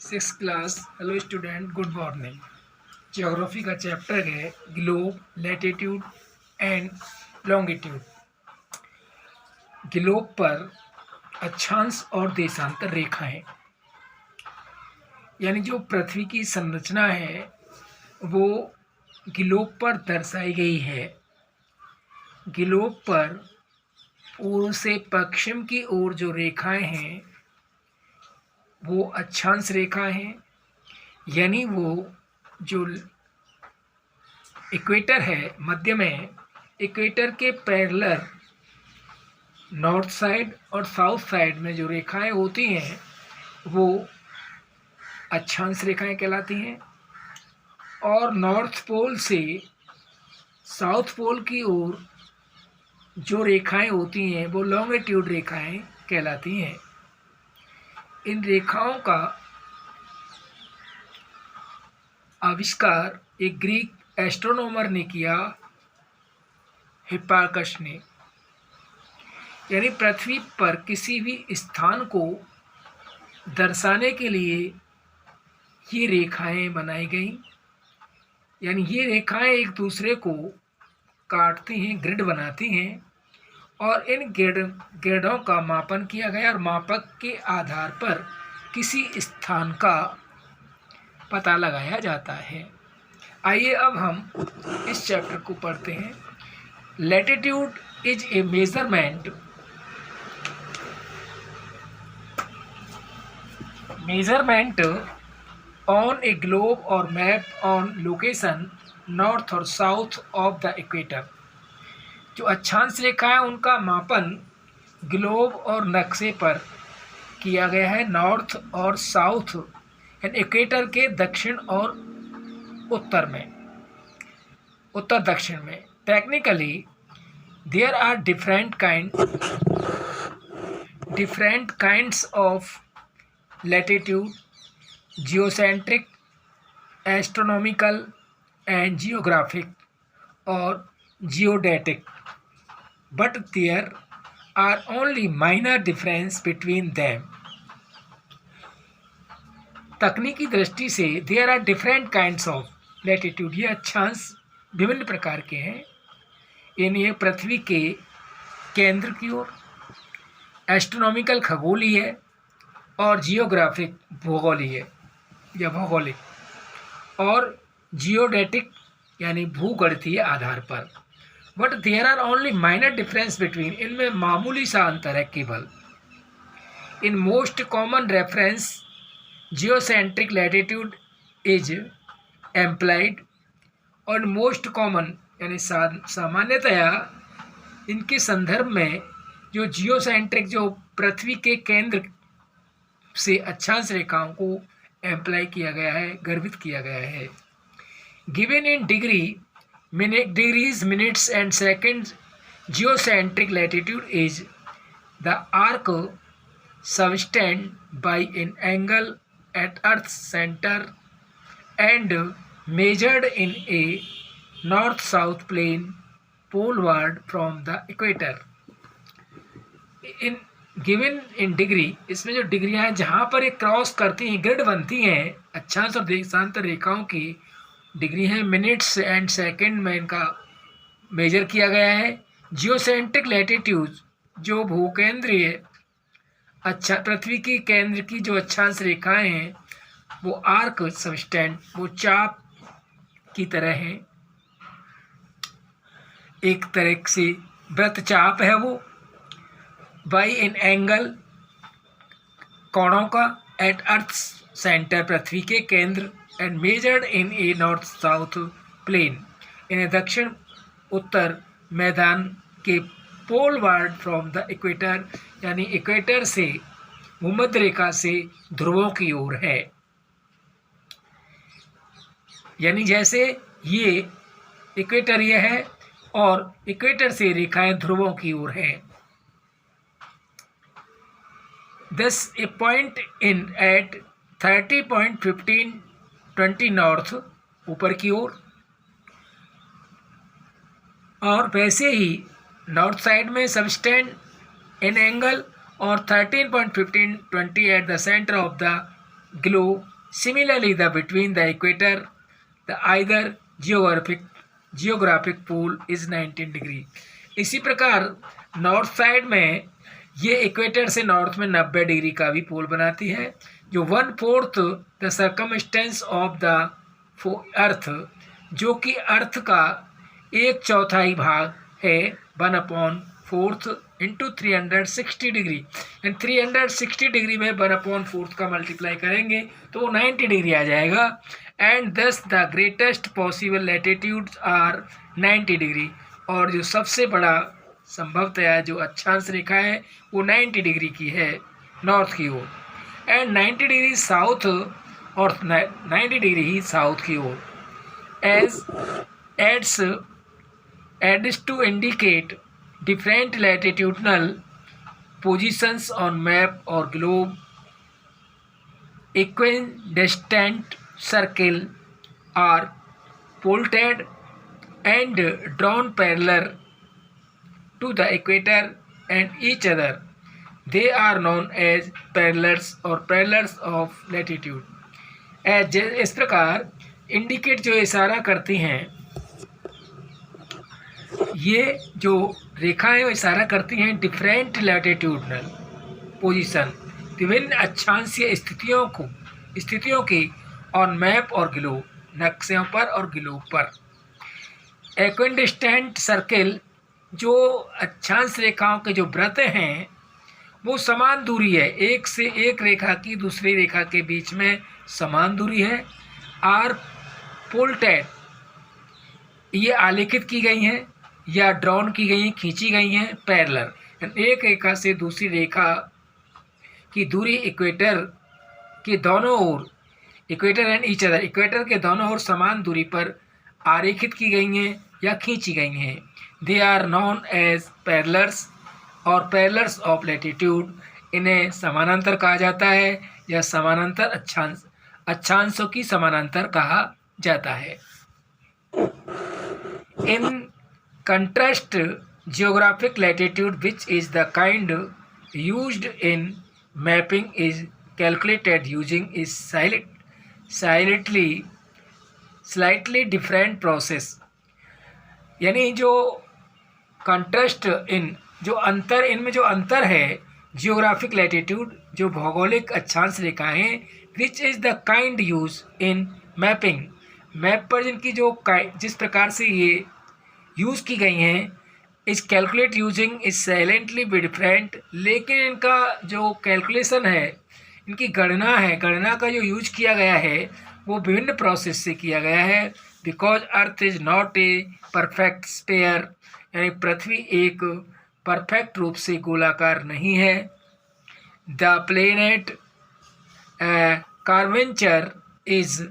Six class. Hello student, good morning. Geography का chapter है globe, latitude and longitude. Globe पर अक्षांश और देशांतर रेखाएं, यानी जो पृथ्वी की संरचना है वो ग्लोब पर दर्शाई गई है। ग्लोब पर पूर्व से पश्चिम की ओर जो रेखाएं हैं वो अक्षांश रेखा हैं, यानी वो जो इक्वेटर है मध्य में, इक्वेटर के पैरेलल नॉर्थ साइड और साउथ साइड में जो रेखाएं होती हैं वो अक्षांश रेखाएं कहलाती हैं, और नॉर्थ पोल से साउथ पोल की ओर जो रेखाएं होती हैं वो लॉन्गिट्यूड रेखाएं कहलाती हैं। इन रेखाओं का आविष्कार एक ग्रीक एस्ट्रोनॉमर ने किया, हिप्पार्कस ने। यानी पृथ्वी पर किसी भी स्थान को दर्शाने के लिए ये रेखाएं बनाई गई। यानी ये रेखाएं एक दूसरे को काटती हैं, ग्रिड बनाती हैं, और इन ग्रिडों का मापन किया गया और मापक के आधार पर किसी स्थान का पता लगाया जाता है। आइए अब हम इस चैप्टर को पढ़ते हैं। Latitude is a measurement on A globe और मैप ऑन लोकेशन नॉर्थ और साउथ ऑफ द इक्वेटर। जो अक्षांश रेखा है उनका मापन ग्लोब और नक्शे पर किया गया है, नॉर्थ और साउथ एंड इक्वेटर के दक्षिण और उत्तर दक्षिण में। Technically there are different kinds of latitude: geocentric, astronomical and geographic और geodetic, but there are only minor difference between them. तकनीकी दृष्टि से there are different kinds of latitude, ये अक्षांश विभिन्न प्रकार के हैं। इन्हें पृथ्वी के केंद्र की ओर, एस्ट्रोनॉमिकल खगोलीय और जियोग्राफिक भूगोलीय या भौगोलिक, और जियोडेटिक यानी भूगणितीय आधार पर। But there are only minor difference between, इनमें मामूली सा अंतर है केवल। In most common reference geocentric latitude is employed, और मोस्ट कॉमन यानी सामान्यतया इनके संदर्भ में जो जियोसेंट्रिक, जो पृथ्वी के केंद्र से अक्षांश रेखाओं को एम्प्लाई किया गया है, गर्भित किया गया है। Given in degrees, minutes and seconds, geocentric latitude is the arc subtended by an angle at Earth's center and measured in a north-south plane poleward from the equator. In given in degree, इसमें जो डिग्रियाँ हैं जहाँ पर ये cross करती हैं, grid बनती हैं अक्षांश और देशांतर रेखाओं की, डिग्री है मिनट्स एंड सेकंड में इनका मेजर किया गया है। जियोसेंट्रिक लैटिट्यूड जो भूकेंद्रीय पृथ्वी की केंद्र की जो अक्षांश रेखाएं हैं वो आर्क सबस्टेंड, वो चाप की तरह हैं, एक तरह से वृत्तचाप है वो, बाई एन एंगल कोणों का, एट अर्थ सेंटर पृथ्वी के केंद्र, and measured in a north south plane, इन्हें दक्षिण उत्तर मैदान के पोलवार्ड फ्रॉम द इक्वेटर, यानी इक्वेटर से भूमध्य रेखा से ध्रुवों की ओर है। यानी जैसे ये इक्वेटरीय है और इक्वेटर से रेखाएं ध्रुवों की ओर है। Thus a point in at 30.1520 north ऊपर की ओर, और वैसे ही नॉर्थ साइड में सबस्टेंड इन एंगल और 13.1520 at the centre of the globe Similarly, the between the equator, the either geographic pole is 19 degree. इसी प्रकार नॉर्थ साइड में ये इक्वेटर से नॉर्थ में 90 डिग्री का भी पोल बनाती है, जो 1/4 द सर्कमस्टेंस ऑफ द अर्थ, जो कि अर्थ का 1/4 भाग है, 1/4 इंटू 360 डिग्री, एंड 360 डिग्री में 1/4 का मल्टीप्लाई करेंगे तो वो 90 डिग्री आ जाएगा। And thus the greatest possible latitudes are 90 degree, और जो सबसे बड़ा संभवतया जो अक्षांश रेखा है वो 90 डिग्री की है नॉर्थ की ओर, एंड 90 डिग्री साउथ और 90 डिग्री ही साउथ की ओर। Aids to indicate different latitudinal positions on map or globe, equidistant circle are plotted and drawn parallel to the equator and each other. They are known as parallels or parallels of latitude. इस प्रकार indicate जो इशारा करती हैं, ये जो रेखाएं इशारा करती हैं डिफरेंट लैटिट्यूडनल पोजीशन, विभिन्न अक्षांशीय स्थितियों की ऑन मैप और ग्लोब, नक्शों पर और ग्लोब पर। इक्विडिस्टेंट सर्किल, जो अक्षांश रेखाओं के जो वृत्त हैं वो समान दूरी है, एक से एक रेखा की दूसरी रेखा के बीच में समान दूरी है। आर पोल्टेड, ये आलेखित की गई हैं या ड्रॉन की गई, खींची गई हैं पैरेलल, एक रेखा से दूसरी रेखा की दूरी इक्वेटर के दोनों ओर, equator and each other, equator के दोनों ओर समान दूरी पर आरेखित की गई हैं या खींची गई हैं। They are known as parallels और पैरेलल्स ऑफ लैटिट्यूड, इन्हें समानांतर कहा जाता है या समानांतर अक्षांशों की समानांतर कहा जाता है। इन contrast, geographic latitude, which is the kind used in mapping, is calculated using is slightly different process। यानी जो कंट्रास्ट इन, जो अंतर, इनमें जो अंतर है, जियोग्राफिक लैटिट्यूड जो भौगोलिक अक्षांश रेखाएं, which is the kind use in mapping, map पर जिनकी जो जिस प्रकार से ये यूज़ की गई हैं, इस calculate using is silently be different, लेकिन इनका जो कैलकुलेशन है, इनकी गणना का जो यूज किया गया है वो विभिन्न प्रोसेस से किया गया है। Because earth is not a perfect sphere, यानी पृथ्वी एक परफेक्ट रूप से गोलाकार नहीं है। The planet curvature is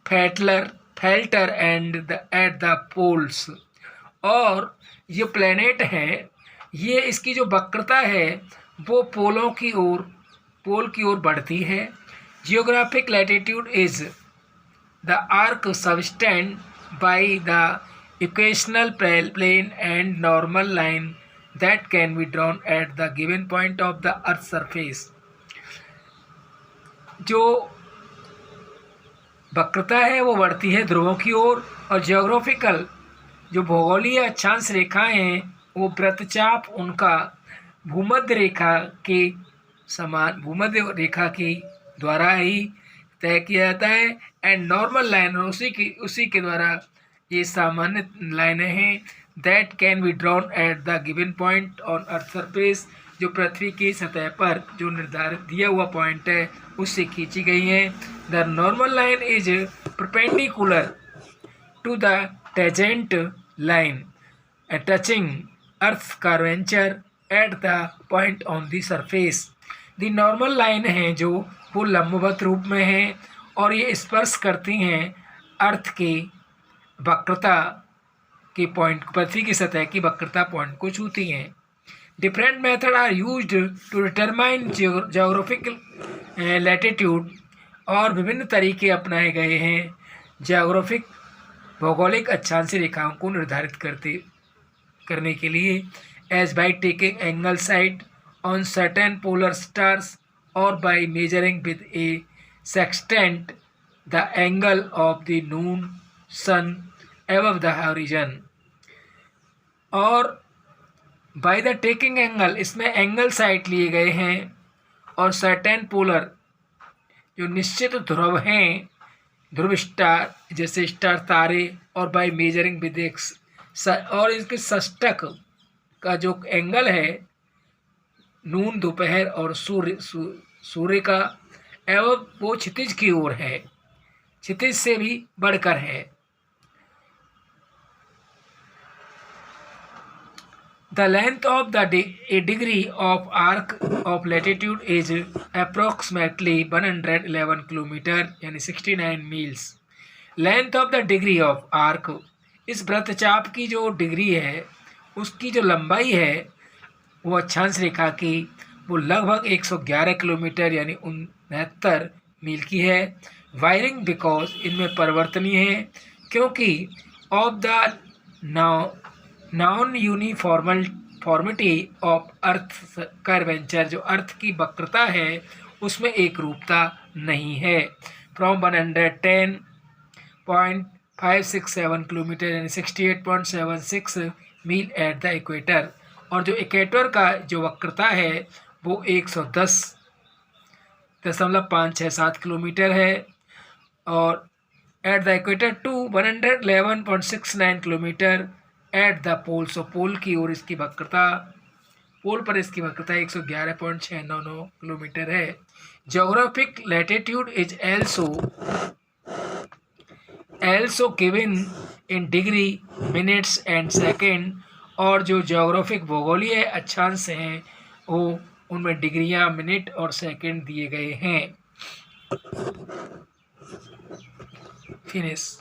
flatter and at the poles, और ये प्लेनेट है, ये इसकी जो वक्रता है वो पोल की ओर बढ़ती है। Geographic latitude is the arc subtended by the equatorial plane and normal line that can be drawn at the given point of the earth surface. जो वक्रता है वो बढ़ती है ध्रुवों की ओर, और जियोग्राफिकल जो भौगोलिक अक्षांश रेखाएं हैं वो वृत्तचाप उनका भूमध्य रेखा की द्वारा ही तय किया जाता है। एंड नॉर्मल लाइन, उसी के द्वारा ये सामान्य लाइनें हैं, that can be drawn at the given point on earth surface, जो पृथ्वी की सतह पर जो निर्धारित दिया हुआ पॉइंट है उससे खींची गई हैं। The normal line is perpendicular to the tangent line touching Earth's curvature at the point on the surface। the normal line है जो वो लंबवत रूप में है और ये स्पर्श करती हैं अर्थ की वक्रता के पॉइंट, पृथ्वी की सतह की वक्रता पॉइंट को छूती हैं। Different method are used to determine geographical latitude, और विभिन्न तरीके अपनाए गए हैं जियोग्राफिक भौगोलिक अक्षांशीय रेखाओं को निर्धारित करने के लिए। As by taking angle side on certain polar stars और by measuring with a sextant the angle of the noon sun above the horizon. और बाय द टेकिंग एंगल, इसमें एंगल साइड लिए गए हैं, और सर्टेन पोलर जो निश्चित ध्रुव हैं, ध्रुव स्टार जैसे स्टार तारे, और बाय मेजरिंग विद एक्स, और इसके षष्टक का जो एंगल है नून दोपहर और सूर्य का, एवं वो क्षितिज की ओर है, क्षितिज से भी बढ़कर है। The length of the degree of arc of latitude is approximately 111 kilometre यानी 69 meals. Length of the degree of arc, इस वृत्तचाप की जो डिग्री है उसकी जो लंबाई है वो अक्षांश रेखा की, वो लगभग 111 किलोमीटर यानी 69 मील की है। वायरिंग बिकॉज, इनमें परिवर्तनीय है क्योंकि of the non uniformity of earth curvature, जो अर्थ की वक्रता है उसमें एक रूपता नहीं है। फ्रॉम 110.567 किलोमीटर यानी 68.76 मील एट द इक्वेटर, और जो इक्वेटर का जो वक्रता है वो 110.567 किलोमीटर है, और at the equator to 111.69 kilometre at the pole. So pole की ओर इसकी वक्रता, पोल पर इसकी वक्रता 111.699 किलोमीटर है। Geographic latitude is also given in degree, minutes and second, और जो जोग्राफिक भूगोलीय अक्षांश हैं वो उनमें डिग्रियां, मिनट और सेकंड दिए गए हैं। फिनिश।